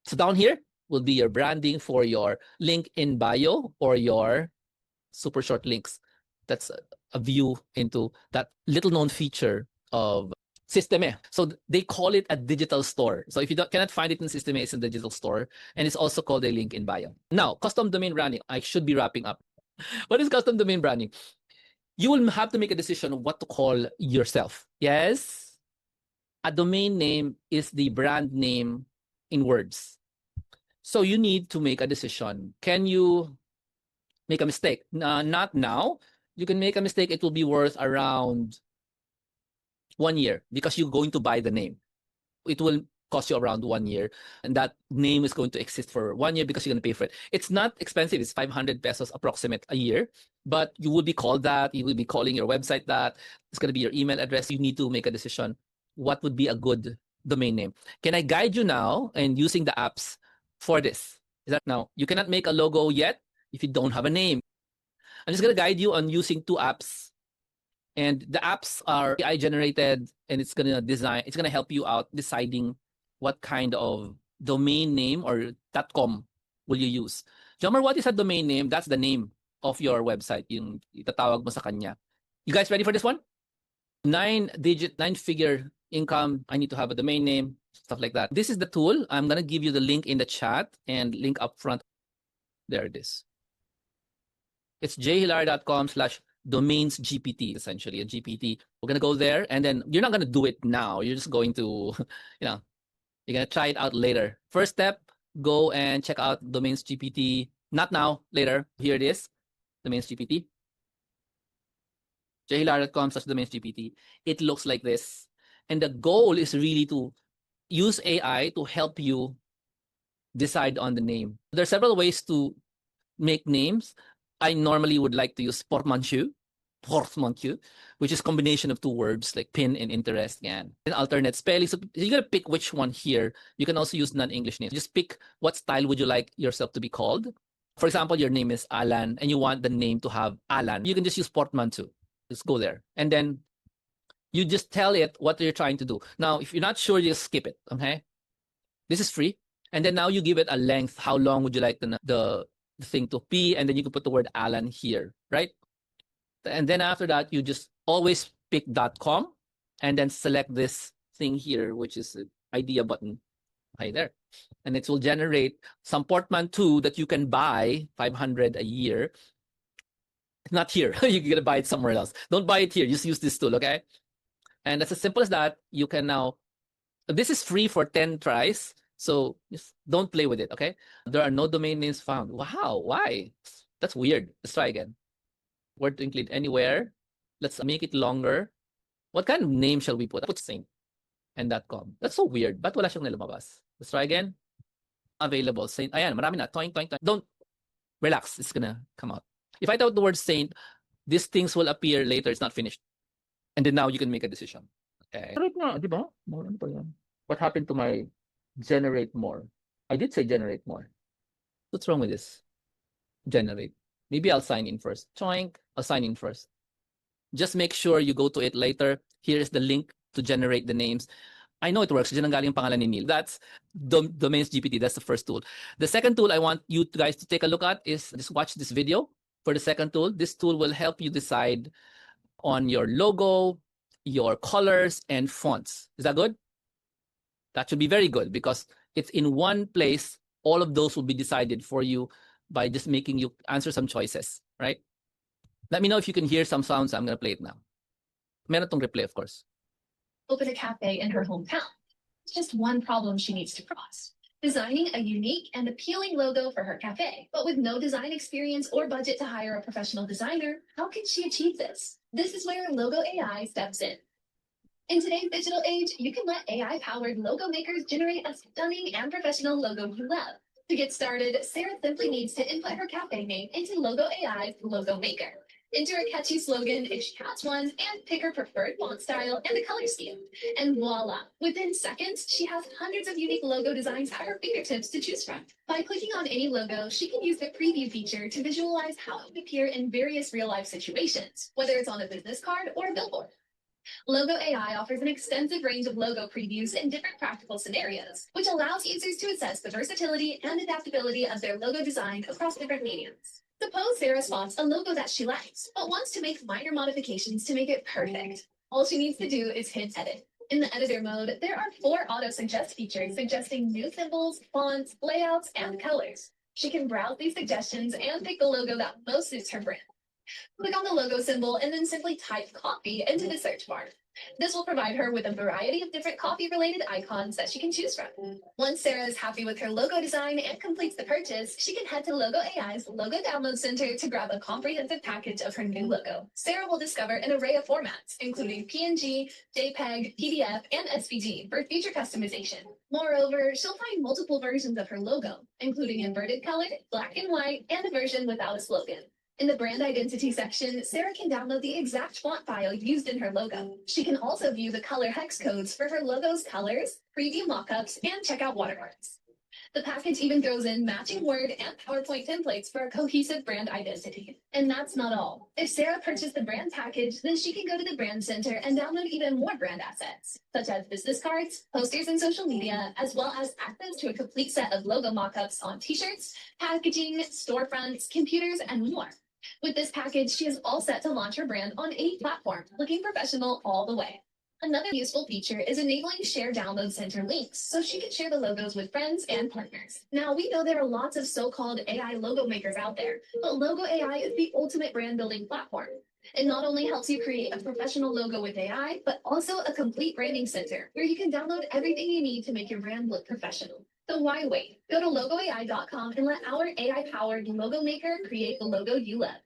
So down here will be your branding for your link in bio or your super short links. That's a view into that little known feature of Systeme. So they call it a digital store. So if you cannot find it in Systeme, it's a digital store. And it's also called a link in bio. Now, custom domain branding. I should be wrapping up. What is custom domain branding? You will have to make a decision of what to call yourself. Yes, a domain name is the brand name in words. So you need to make a decision. Can you make a mistake? Not now. You can make a mistake. It will be worth around 1 year because you're going to buy the name. It will cost you around 1 year. And that name is going to exist for 1 year because you're going to pay for it. It's not expensive. It's 500 pesos approximate a year. But you will be called that. You will be calling your website that. It's going to be your email address. You need to make a decision. What would be a good domain name? Can I guide you now and using the apps for this? Is that now? You cannot make a logo yet if you don't have a name. I'm just going to guide you on using two apps. And the apps are AI generated, and it's going to help you out deciding what kind of domain name or .com will you use. Jomar, what is a domain name? That's the name of your website, yung itatawag mo sa kanya. You guys ready for this one? 9-figure income. I need to have a domain name, stuff like that. This is the tool. I'm going to give you the link in the chat and link up front. There it is. It's jhilar.com/domainsgpt, essentially a GPT. We're going to go there, and then you're not going to do it now. You're just going to, you're going to try it out later. First step, go and check out Domains GPT. Not now, later. Here it is, Domains GPT. jhilar.com/Domains GPT. It looks like this. And the goal is really to use AI to help you decide on the name. There are several ways to make names. I normally would like to use portmanteau, which is combination of two words like pin and interest, and alternate spelling. So you gotta pick which one here. You can also use non-English names. Just pick what style would you like yourself to be called. For example, your name is Alan, and you want the name to have Alan. You can just use portmanteau. Just go there, and then you just tell it what you're trying to do. Now, if you're not sure, just skip it. Okay, this is free, and then now you give it a length. How long would you like the thing to be, and then you can put the word Alan here, right? And then after that, you just always pick .com and then select this thing here, which is the idea button right there. And it will generate some portmanteau that you can buy 500 a year. Not here. You're going to buy it somewhere else. Don't buy it here. Just use this tool, okay? And that's as simple as that. You can now, this is free for 10 tries. So just don't play with it, okay? There are no domain names found. Wow, why? That's weird. Let's try again. Word to include anywhere. Let's make it longer. What kind of name shall we put? Put Saint and .com. That's so weird. Ba't wala siyang nilumabas? Let's try again. Available. Saint. Ayan, marami na. Toing, toing, toing. Don't relax. It's gonna come out. If I type the word Saint, these things will appear later. It's not finished. And then now you can make a decision. Okay. What happened to my generate more? I did say generate more. What's wrong with this? Generate. Maybe I'll sign in first. Choink. I'll sign in first. Just make sure you go to it later. Here is the link to generate the names. I know it works. Diyan ang galing pangalan ni Neil. That's Domains GPT. That's the first tool. The second tool I want you guys to take a look at is just watch this video. For the second tool, this tool will help you decide on your logo, your colors, and fonts. Is that good? That should be very good because it's in one place. All of those will be decided for you by just making you answer some choices, right? Let me know if you can hear some sounds. I'm going to play it now. Meron tong replay, of course. Open a cafe in her hometown. It's just one problem she needs to cross. Designing a unique and appealing logo for her cafe. But with no design experience or budget to hire a professional designer, how can she achieve this? This is where Logo AI steps in. In today's digital age, you can let AI-powered logo makers generate a stunning and professional logo you love. To get started, Sarah simply needs to input her cafe name into Logo AI's Logo Maker. Enter a catchy slogan if she has one, and pick her preferred font style and a color scheme. And voila! Within seconds, she has hundreds of unique logo designs at her fingertips to choose from. By clicking on any logo, she can use the preview feature to visualize how it would appear in various real-life situations, whether it's on a business card or a billboard. Logo AI offers an extensive range of logo previews in different practical scenarios, which allows users to assess the versatility and adaptability of their logo design across different mediums. Suppose Sarah spots a logo that she likes, but wants to make minor modifications to make it perfect. All she needs to do is hit edit. In the editor mode, there are 4 auto-suggest features suggesting new symbols, fonts, layouts, and colors. She can browse these suggestions and pick the logo that most suits her brand. Click on the logo symbol and then simply type coffee into the search bar. This will provide her with a variety of different coffee-related icons that she can choose from. Once Sarah is happy with her logo design and completes the purchase, she can head to Logo AI's Logo Download Center to grab a comprehensive package of her new logo. Sarah will discover an array of formats, including PNG, JPEG, PDF, and SVG for future customization. Moreover, she'll find multiple versions of her logo, including inverted color, black and white, and a version without a slogan. In the brand identity section, Sarah can download the exact font file used in her logo. She can also view the color hex codes for her logo's colors, preview mockups, and check out watermarks. The package even throws in matching Word and PowerPoint templates for a cohesive brand identity. And that's not all. If Sarah purchased the brand package, then she can go to the brand center and download even more brand assets, such as business cards, posters, and social media, as well as access to a complete set of logo mockups on t-shirts, packaging, storefronts, computers, and more. With this package, she is all set to launch her brand on any platform, looking professional all the way. Another useful feature is enabling share download center links, so she can share the logos with friends and partners. Now, we know there are lots of so-called AI logo makers out there, but Logo AI is the ultimate brand building platform. It not only helps you create a professional logo with AI, but also a complete branding center where you can download everything you need to make your brand look professional. So why wait? Go to logoai.com and let our AI-powered logo maker create the logo you love.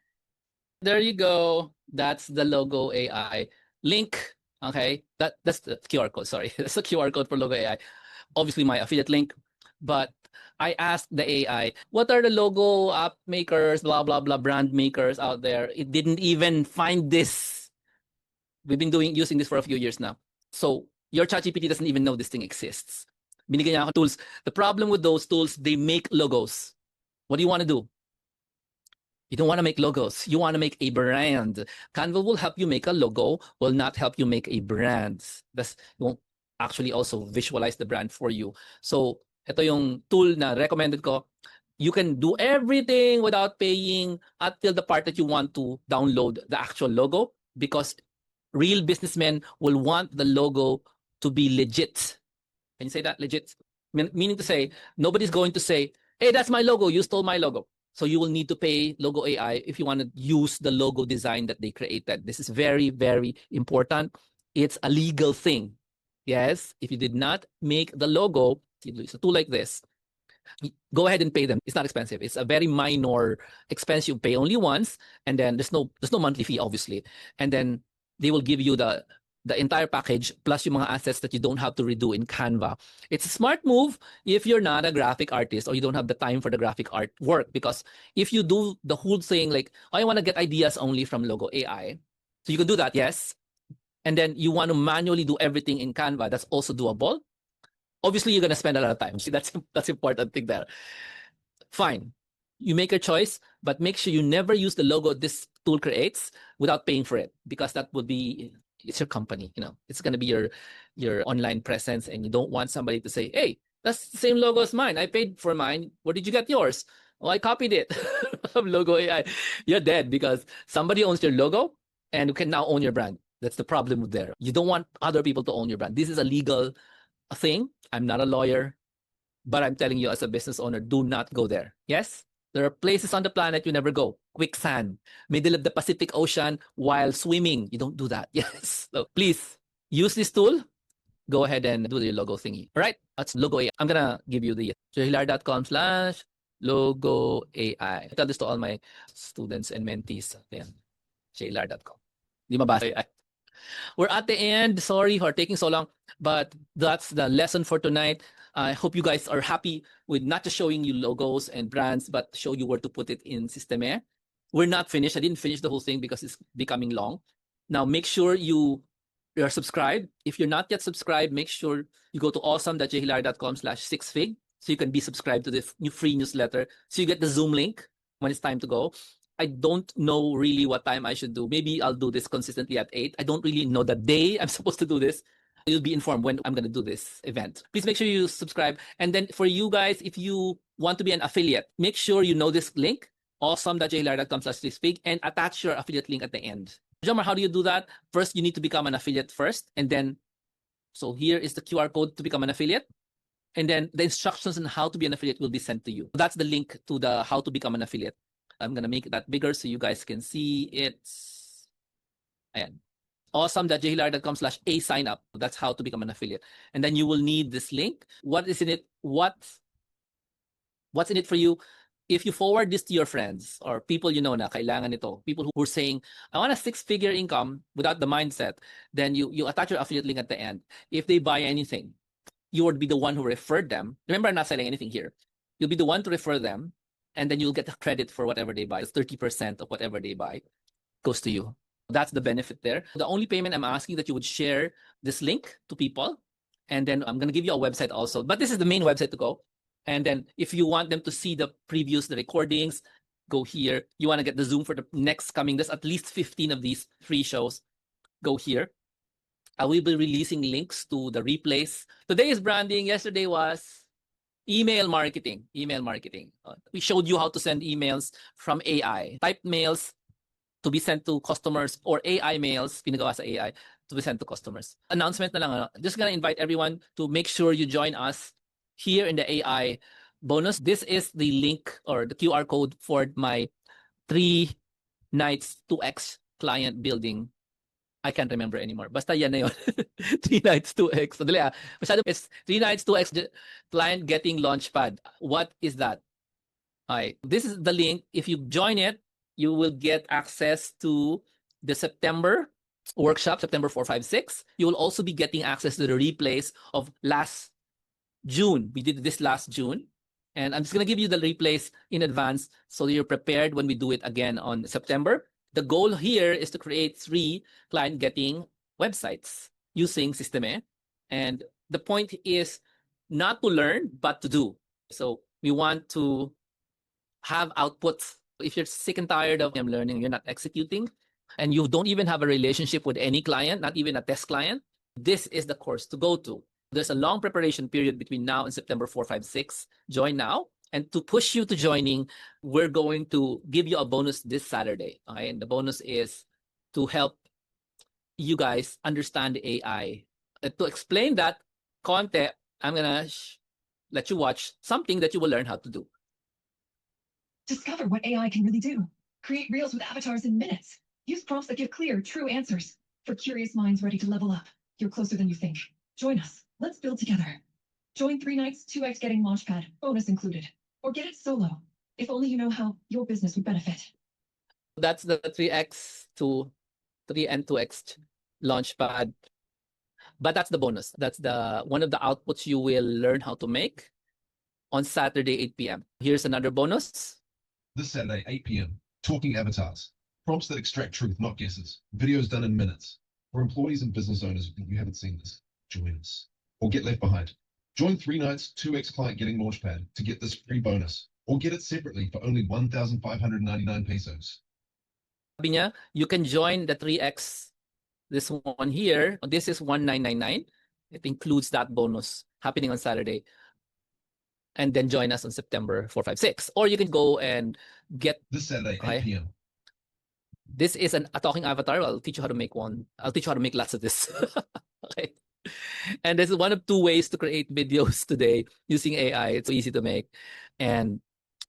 There you go. That's the Logo AI link. Okay, that's the QR code. Sorry, that's the QR code for Logo AI. Obviously, my affiliate link. But I asked the AI, what are the logo app makers, blah blah blah, brand makers out there? It didn't even find this. We've been using this for a few years now. So your ChatGPT doesn't even know this thing exists. Binigyan niya ako tools. The problem with those tools, they make logos. What do you want to do? You don't want to make logos. You want to make a brand. Canva will help you make a logo, will not help you make a brand. It won't actually also visualize the brand for you. So, ito yung tool na recommended ko. You can do everything without paying until the part that you want to download the actual logo, because real businessmen will want the logo to be legit. Can you say that? Legit? Meaning to say, nobody's going to say, hey, that's my logo. You stole my logo. So you will need to pay Logo AI if you want to use the logo design that they created. This is very, very important. It's a legal thing. Yes, if you did not make the logo, it's a tool like this, go ahead and pay them. It's not expensive. It's a very minor expense. You pay only once, and then there's no monthly fee, obviously. And then they will give you the entire package plus yung mga assets that you don't have to redo in Canva. It's a smart move if you're not a graphic artist or you don't have the time for the graphic art work, because if you do the whole thing like, oh, I want to get ideas only from Logo AI, so you can do that, yes. And then you want to manually do everything in Canva, that's also doable. Obviously, you're going to spend a lot of time. See, that's important thing there. Fine. You make your choice, but make sure you never use the logo this tool creates without paying for it, because that would be, it's your company, it's going to be your online presence, and you don't want somebody to say, hey, that's the same logo as mine. I paid for mine. Where did you get yours? Oh, I copied it from Logo AI. You're dead, because somebody owns your logo and can now own your brand. That's the problem there. You don't want other people to own your brand. This is a legal thing. I'm not a lawyer, but I'm telling you as a business owner, do not go there. Yes? There are places on the planet you never go. Quicksand, middle of the Pacific Ocean while swimming. You don't do that. Yes. So please use this tool. Go ahead and do the logo thingy. All right. That's Logo AI. I'm going to give you the jhilar.com/Logo AI. I tell this to all my students and mentees. Ayan. jhilar.com. Di mabasa. We're at the end. Sorry for taking so long, but that's the lesson for tonight. I hope you guys are happy with not just showing you logos and brands, but show you where to put it in Systeme. We're not finished. I didn't finish the whole thing because it's becoming long. Now, make sure you are subscribed. If you're not yet subscribed, make sure you go to awesome.jhilar.com/6fig so you can be subscribed to the new free newsletter. So you get the Zoom link when it's time to go. I don't know really what time I should do. Maybe I'll do this consistently at 8. I don't really know the day I'm supposed to do this. You'll be informed when I'm going to do this event. Please make sure you subscribe. And then for you guys, if you want to be an affiliate, make sure you know this link, awesome.jhilar.com/6fig, and attach your affiliate link at the end. Jomar, how do you do that? First, you need to become an affiliate first. And then, so here is the QR code to become an affiliate. And then the instructions on how to be an affiliate will be sent to you. That's the link to the how to become an affiliate. I'm going to make that bigger so you guys can see it. Ayan. Awesome.jhilar.com/a sign up. That's how to become an affiliate. And then you will need this link. What is in it? What's in it for you? If you forward this to your friends or people you know na kailangan ito, people who are saying, I want a 6-figure income without the mindset, then you attach your affiliate link at the end. If they buy anything, you would be the one who referred them. Remember, I'm not selling anything here. You'll be the one to refer them, and then you'll get the credit for whatever they buy. It's 30% of whatever they buy goes to you. That's the benefit there. The only payment I'm asking that you would share this link to people, and then I'm going to give you a website also. But this is the main website to go. And then if you want them to see the previews, the recordings, go here. You want to get the Zoom for the next coming, there's at least 15 of these free shows. Go here. I will be releasing links to the replays. Today is branding. Yesterday was email marketing. We showed you how to send emails from AI. Type mails to be sent to customers, or AI mails, pinagawa sa AI, to be sent to customers. Announcement na lang. Just gonna invite everyone to make sure you join us here in the AI bonus. This is the link or the QR code for my 3 nights 2x client building. I can't remember anymore. Basta yan na yun. 3 nights 2x. Sadali It's 3 nights 2x client getting launchpad. What is that? Alright. This is the link. If you join it, you will get access to the September workshop, September 4, 5, 6. You will also be getting access to the replays of last June. We did this last June. And I'm just going to give you the replays in advance so you're prepared when we do it again on September. The goal here is to create 3 client getting websites using Systeme. And the point is not to learn, but to do. So we want to have outputs. If you're sick and tired of learning, you're not executing, and you don't even have a relationship with any client, not even a test client, this is the course to go to. There's a long preparation period between now and September 4, 5, 6. Join now. And to push you to joining, we're going to give you a bonus this Saturday. Okay? And the bonus is to help you guys understand the AI. To explain that content, I'm going to let you watch something that you will learn how to do. Discover what AI can really do. Create reels with avatars in minutes. Use prompts that give clear, true answers. For curious minds ready to level up. You're closer than you think. Join us. Let's build together. Join 3 nights, 2x getting launchpad, bonus included. Or get it solo. If only you know how your business would benefit. That's the 3x to 3 and 2x launchpad. But that's the bonus. That's the one of the outputs you will learn how to make on Saturday, 8 p.m. Here's another bonus. This Saturday, 8 p.m. Talking avatars. Prompts that extract truth, not guesses. Videos done in minutes. For employees and business owners who think you haven't seen this, join us. Or get left behind. Join 3 nights, 2x client getting launchpad to get this free bonus. Or get it separately for only 1,599 pesos. Sabi niya, you can join the 3x, this one here. This is 1,999. It includes that bonus happening on Saturday. And then join us on September 4, 5, 6. Or you can go and get this Saturday, 8 p.m. This is a talking avatar. I'll teach you how to make one. I'll teach you how to make lots of this. Okay. And this is one of 2 ways to create videos today using AI. It's so easy to make. And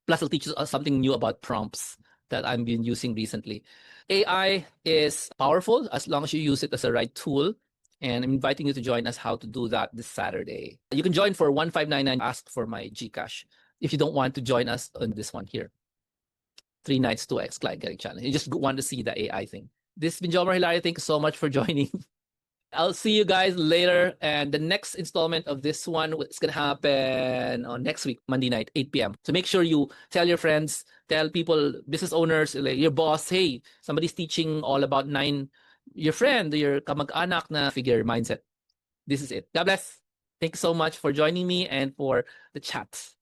plus, I'll teach you something new about prompts that I've been using recently. AI is powerful as long as you use it as a right tool. And I'm inviting you to join us how to do that this Saturday. You can join for 1,599. Ask for my GCash if you don't want to join us on this one here. 3 nights 2x client getting challenge. You just want to see the AI thing. This has been Jomar Hilario. Thank you so much for joining. I'll see you guys later. And the next installment of this one is going to happen on next week, Monday night, 8 p.m. So make sure you tell your friends, tell people, business owners, like your boss, hey, somebody's teaching all about 9, your friend, your kamag-anak na figure mindset. This is it. God bless. Thank you so much for joining me and for the chats.